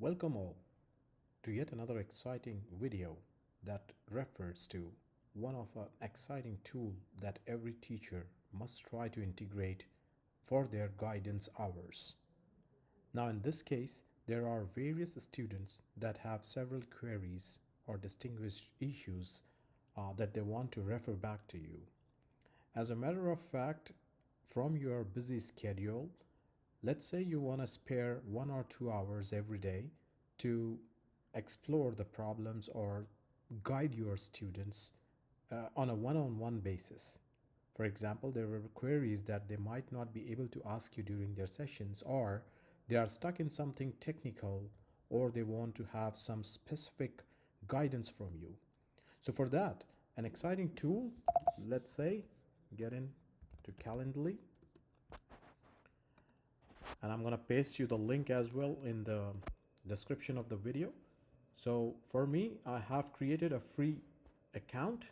Welcome all to yet another exciting video that refers to one of an exciting tool that every teacher must try to integrate for their guidance hours. Now in this case, there are various students that have several queries or distinguished issues that they want to refer back to you. As a matter of fact, from your busy schedule, let's say you want to spare 1 or 2 hours every day to explore the problems or guide your students on a one-on-one basis. For example, there are queries that they might not be able to ask you during their sessions, or they are stuck in something technical, or they want to have some specific guidance from you. So for that, an exciting tool, let's say, get into Calendly, and I'm going to paste you the link as well in the description of the video. So for me, I have created a free account.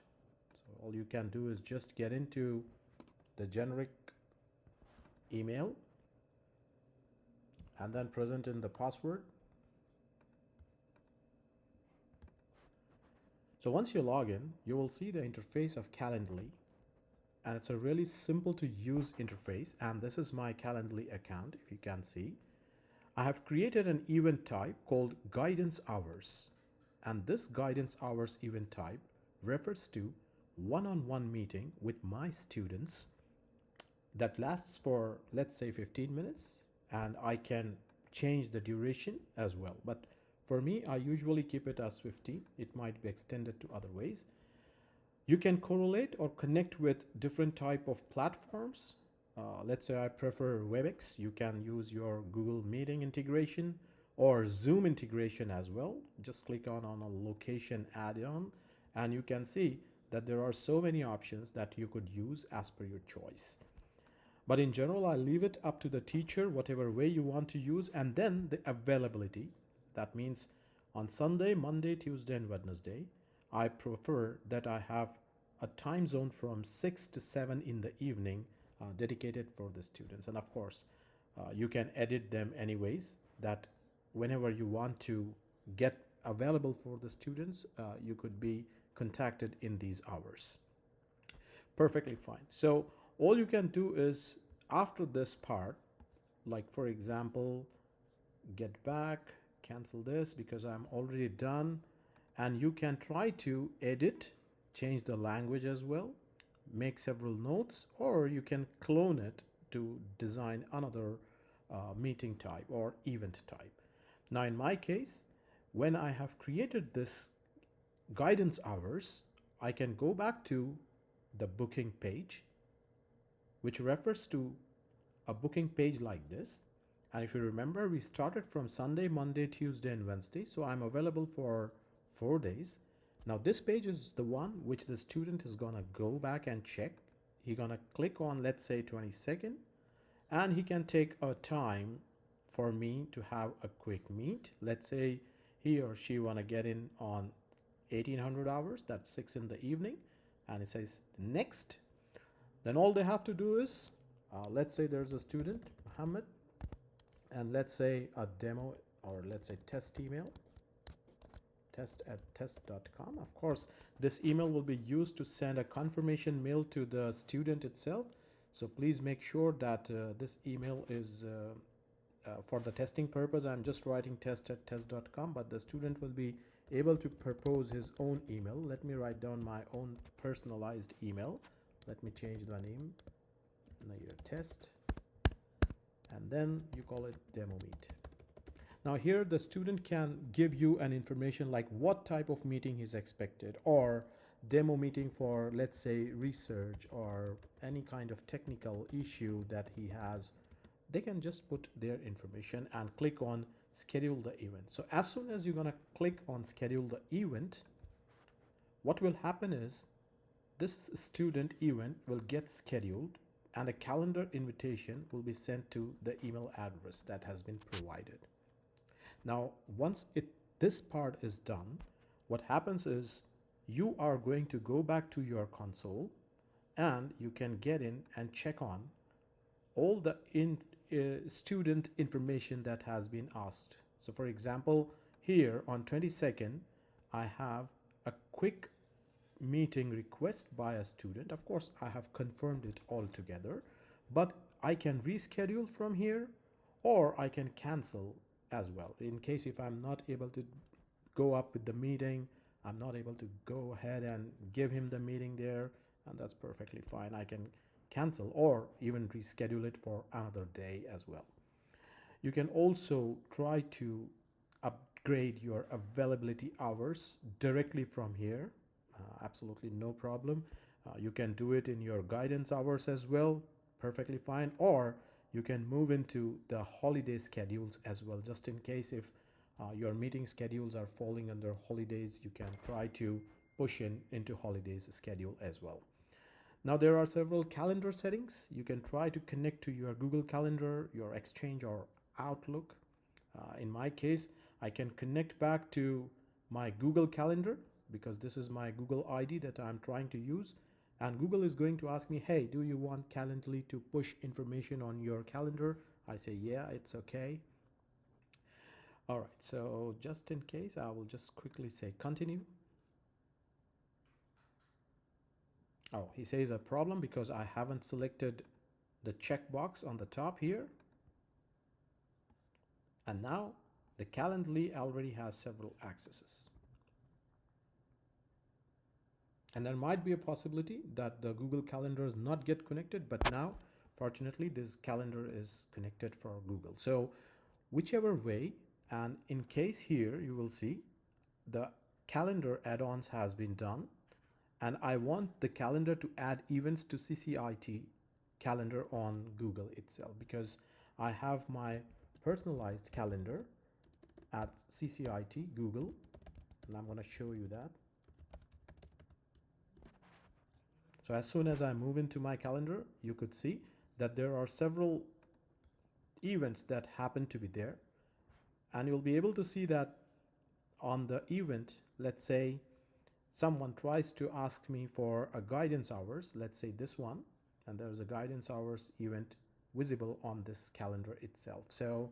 So all you can do is just get into the generic email and then present in the password. So once you log in, you will see the interface of Calendly, and it's a really simple to use interface. And this is my Calendly account. If you can see, I have created an event type called guidance hours, and this guidance hours event type refers to one-on-one meeting with my students that lasts for, let's say, 15 minutes, and I can change the duration as well. But for me, I usually keep it as 15. It might be extended to other ways. You can correlate or connect with different type of platforms. Let's say I prefer WebEx. You can use your Google Meeting integration or Zoom integration as well. Just click on a location add-on, and you can see that there are so many options that you could use as per your choice. But in general, I leave it up to the teacher, whatever way you want to use, and then the availability. That means on Sunday, Monday, Tuesday, and Wednesday, I prefer that I have a time zone from 6 to 7 in the evening dedicated for the students. And of course, you can edit them anyways, that whenever you want to get available for the students, you could be contacted in these hours. Perfectly fine. So all you can do is, after this part, like for example, get back, cancel this because I'm already done, and you can try to edit, change the language as well, make several notes, or you can clone it to design another meeting type or event type. Now in my case, when I have created this guidance hours, I can go back to the booking page, which refers to a booking page like this. And if you remember, we started from Sunday, Monday, Tuesday, and Wednesday. So I'm available for 4 days. Now this page is the one which the student is gonna go back and check. He's gonna click on, let's say, 22nd, and he can take a time for me to have a quick meet. Let's say he or she wanna get in on 1800 hours, that's 6 in the evening, and it says next. Then all they have to do is, let's say there's a student, Muhammad, and let's say a demo, or let's say test email, test@test.com. Of course, this email will be used to send a confirmation mail to the student itself. So please make sure that this email is for the testing purpose. I'm just writing test@test.com, but the student will be able to propose his own email. Let me write down my own personalized email. Let me change the name. Now your test, and then you call it demo meet. Now here the student can give you an information like what type of meeting is expected, or demo meeting for, let's say, research or any kind of technical issue that he has. They can just put their information and click on schedule the event. So as soon as you're gonna click on schedule the event, what will happen is this student event will get scheduled, and a calendar invitation will be sent to the email address that has been provided. Now, once this part is done, what happens is you are going to go back to your console, and you can get in and check on all the student information that has been asked. So for example, here on 22nd, I have a quick meeting request by a student. Of course, I have confirmed it all together, but I can reschedule from here or I can cancel as well. In case if I'm not able to go up with the meeting, I'm not able to go ahead and give him the meeting there, and that's perfectly fine. I can cancel or even reschedule it for another day as well. You can also try to upgrade your availability hours directly from here. Absolutely no problem. You can do it in your guidance hours as well, perfectly fine. Or you can move into the holiday schedules as well, just in case if your meeting schedules are falling under holidays, you can try to push in into holidays schedule as well. Now there are several calendar settings. You can try to connect to your Google Calendar, your Exchange or Outlook. In my case, I can connect back to my Google Calendar because this is my Google ID that I'm trying to use. And Google is going to ask me, hey, do you want Calendly to push information on your calendar? I say, yeah, it's okay. All right, so just in case, I will just quickly say continue. Oh, he says a problem because I haven't selected the checkbox on the top here. And now the Calendly already has several accesses. And there might be a possibility that the Google Calendar is not get connected, but now fortunately this calendar is connected for Google. So whichever way, and in case here you will see the calendar add-ons has been done, and I want the calendar to add events to CCIT calendar on Google itself because I have my personalized calendar at CCIT Google, and I'm going to show you that. So as soon as I move into my calendar, you could see that there are several events that happen to be there, and you'll be able to see that on the event, let's say someone tries to ask me for a guidance hours, let's say this one, and there's a guidance hours event visible on this calendar itself. So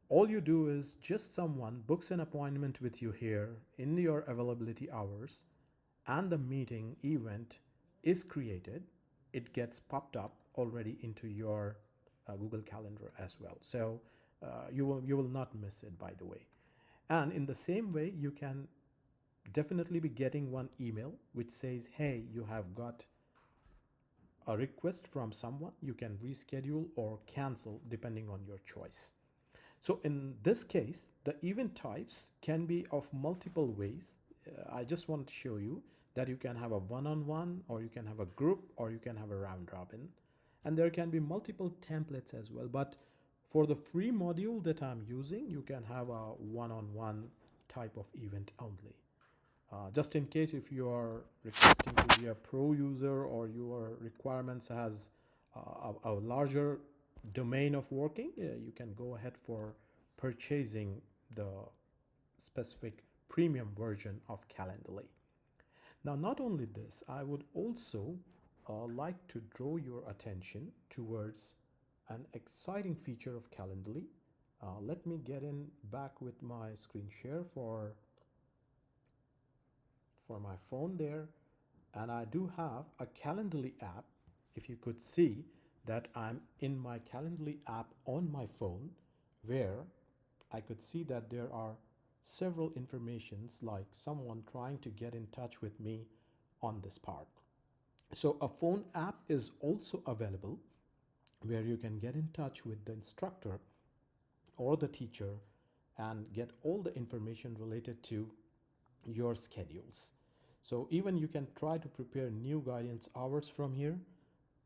all you do is just someone books an appointment with you here in your availability hours, and the meeting event is created. It gets popped up already into your Google Calendar as well. So you will not miss it, by the way. And in the same way, you can definitely be getting one email which says, hey, you have got a request from someone. You can reschedule or cancel depending on your choice. So in this case, the event types can be of multiple ways. I just want to show you that you can have a one-on-one, or you can have a group, or you can have a round robin. And there can be multiple templates as well. But for the free module that I'm using, you can have a one-on-one type of event only. Just in case if you are requesting to be a pro user or your requirements has a larger domain of working, you can go ahead for purchasing the specific premium version of Calendly. Now, not only this, I would also like to draw your attention towards an exciting feature of Calendly. Let me get in back with my screen share for my phone there, and I do have a Calendly app. If you could see that I'm in my Calendly app on my phone, where I could see that there are several informations like someone trying to get in touch with me on this part. So a phone app is also available where you can get in touch with the instructor or the teacher and get all the information related to your schedules. So even you can try to prepare new guidance hours from here.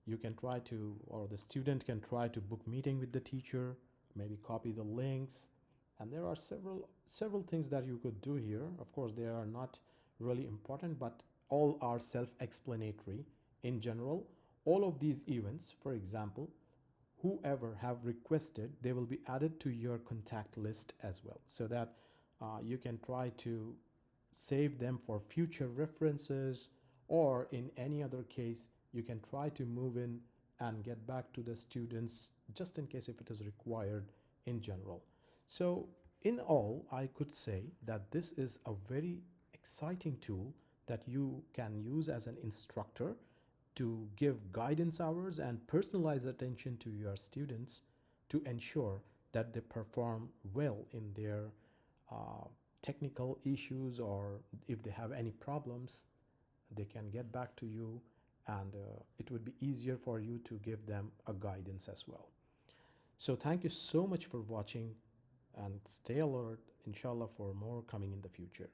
You can try to, or the student can try to book meeting with the teacher, maybe copy the links. And there are several things that you could do here. Of course, they are not really important, but all are self-explanatory. In general, all of these events, for example, whoever have requested, they will be added to your contact list as well, so that you can try to save them for future references, or in any other case, you can try to move in and get back to the students just in case if it is required in general. So In all, I could say that this is a very exciting tool that you can use as an instructor to give guidance hours and personalized attention to your students to ensure that they perform well in their uh, technical issues, or if they have any problems, they can get back to you, and it would be easier for you to give them a guidance as well. So thank you so much for watching, and stay alert, inshallah, for more coming in the future.